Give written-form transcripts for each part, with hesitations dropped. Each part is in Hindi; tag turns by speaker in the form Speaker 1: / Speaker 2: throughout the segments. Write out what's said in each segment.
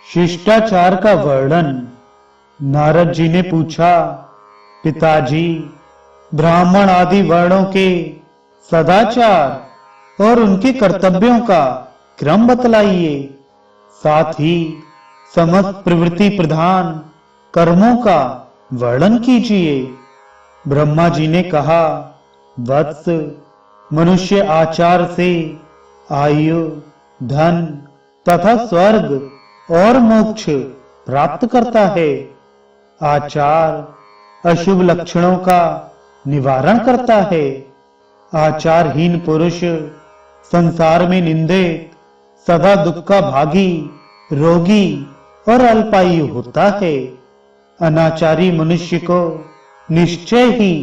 Speaker 1: शिष्टाचार का वर्णन। नारद जी ने पूछा, पिताजी, ब्राह्मण आदि वर्णों के सदाचार और उनके कर्तव्यों का क्रम बतलाइए, साथ ही समस्त प्रवृत्ति प्रधान कर्मों का वर्णन कीजिए। ब्रह्मा जी ने कहा, वत्स, मनुष्य आचार से आयु, धन तथा स्वर्ग और मोक्ष प्राप्त करता है। आचार अशुभ लक्षणों का निवारण करता है। आचारहीन पुरुष संसार में निंदित, सदा दुख का भागी, रोगी और अल्पायु होता है। अनाचारी मनुष्य को निश्चय ही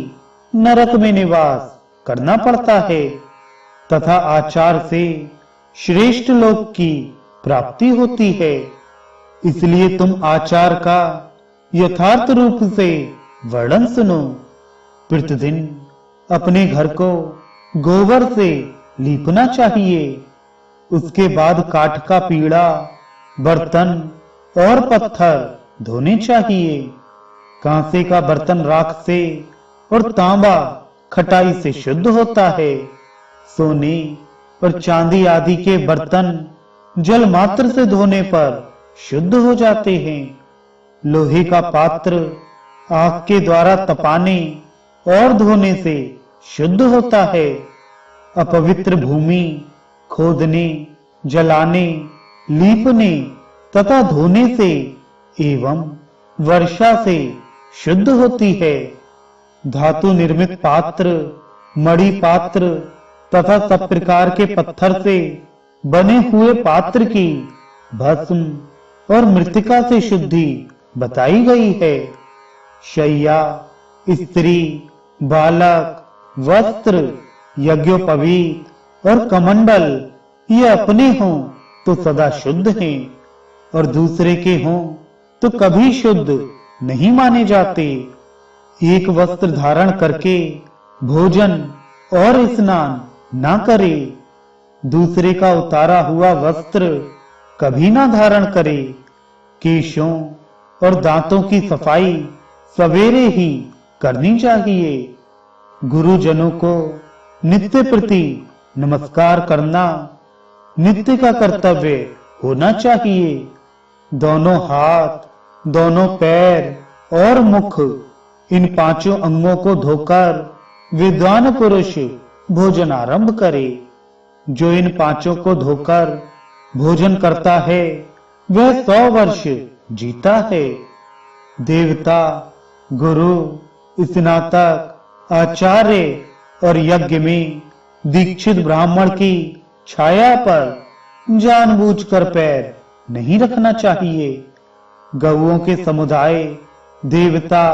Speaker 1: नरक में निवास करना पड़ता है तथा आचार से श्रेष्ठ लोक की प्राप्ति होती है। इसलिए तुम आचार का यथार्थ रूप से वर्णन सुनो। प्रतिदिन अपने घर को गोबर से लीपना चाहिए। उसके बाद काठ का पीड़ा, बर्तन और पत्थर धोने चाहिए। कांसे का बर्तन राख से और तांबा खटाई से शुद्ध होता है। सोने और चांदी आदि के बर्तन जल मात्र से धोने पर शुद्ध हो जाते हैं। लोहे का पात्र आग के द्वारा तपाने और धोने से शुद्ध होता है। अपवित्र भूमि खोदने, जलाने, लीपने तथा धोने से एवं वर्षा से शुद्ध होती है। धातु निर्मित पात्र, मणि पात्र तथा सब प्रकार के पत्थर से बने हुए पात्र की भस्म और मृतिका से शुद्धि बताई गई है। शैया, स्त्री, बालक, वस्त्र, यज्ञोपवीत और कमंडल ये अपने हों तो सदा शुद्ध हैं और दूसरे के हों तो कभी शुद्ध नहीं माने जाते। एक वस्त्र धारण करके भोजन और स्नान ना करे। दूसरे का उतारा हुआ वस्त्र कभी ना धारण करे। केशों और दांतों की सफाई सवेरे ही करनी चाहिए। गुरुजनों को नित्य प्रति नमस्कार करना नित्य का कर्तव्य होना चाहिए। दोनों हाथ, दोनों पैर और मुख, इन पांचों अंगों को धोकर विद्वान पुरुष भोजन आरंभ करे। जो इन पांचों को धोकर भोजन करता है वह 100 वर्ष जीता है। देवता, गुरु, स्नातक, आचार्य और यज्ञ में दीक्षित ब्राह्मण की छाया पर जानबूझकर पैर नहीं रखना चाहिए। गौओं के समुदाय, देवता,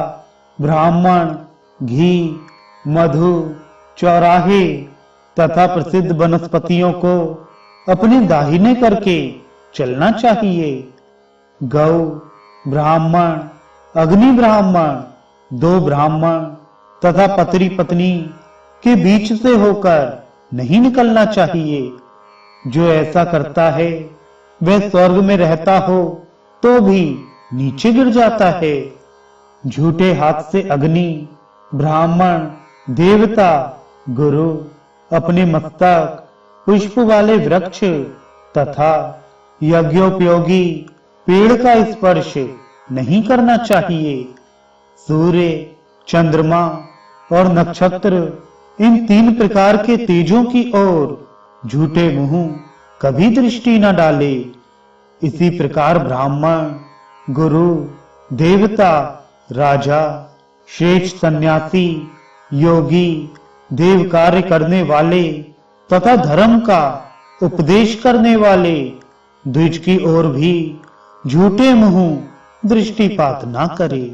Speaker 1: ब्राह्मण, घी, मधु, चौराहे तथा प्रसिद्ध वनस्पतियों को अपने दाहिने करके चलना चाहिए। गौ, ब्राह्मण, अग्नि ब्राह्मण, 2 ब्राह्मण तथा पति पत्नी के बीच से होकर नहीं निकलना चाहिए। जो ऐसा करता है वह स्वर्ग में रहता हो तो भी नीचे गिर जाता है। झूठे हाथ से अग्नि, ब्राह्मण, देवता, गुरु अपने मस्तक, पुष्प वाले वृक्ष तथा यज्ञोपयोगी पेड़ का स्पर्श नहीं करना चाहिए। सूर्य, चंद्रमा और नक्षत्र, इन 3 प्रकार के तेजों की ओर झूठे मुंह कभी दृष्टि न डाले। इसी प्रकार ब्राह्मण, गुरु, देवता, राजा, श्रेष्ठ सन्यासी, योगी, देव कार्य करने वाले तथा धर्म का उपदेश करने वाले द्विज की ओर भी झूठे मुंह दृष्टिपात ना करे।